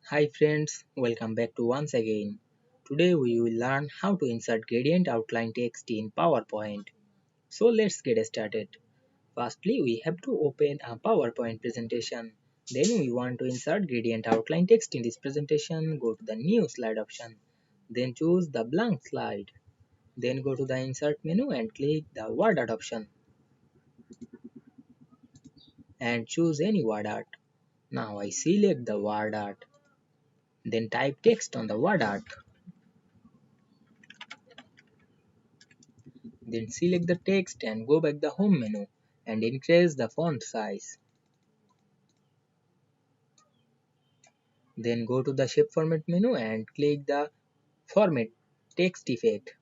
Hi friends, welcome back to once again. Today we will learn how to insert gradient outline text in PowerPoint. So let's get started. Firstly, we have to open a PowerPoint presentation. Then we want to insert gradient outline text in this presentation. Go to the new slide option. Then choose the blank slide. Then go to the insert menu and click the word art option and choose any word art. Now I select the word art. Then type text on the word art. Then select the text and go back the home menu and increase the font size. Then go to the shape format menu and click the format text effect.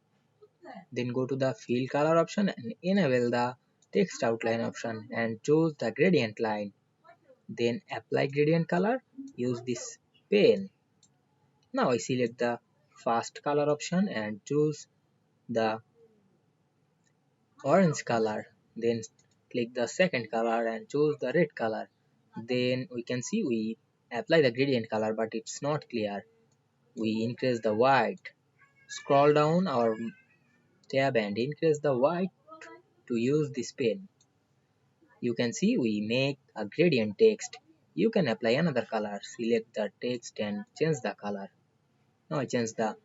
Then go to the fill color option and enable the text outline option and choose the gradient line. Then apply gradient color. Use this pen. Now I select the fast color option and choose the orange color. Then click the second color and choose the red color. Then we can see we apply the gradient color, but it's not clear. We increase the white. Scroll down our tab and increase the white to use this pen. You can see we make a gradient text. You can apply another color. Select the text and change the color. Now I change the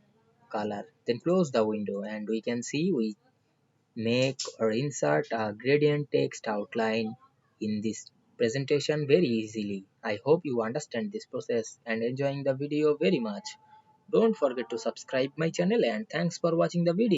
color. Then close the window and we can see we make or insert a gradient text outline in this presentation very easily. I hope you understand this process and enjoying the video very much. Don't forget to subscribe my channel and thanks for watching the video.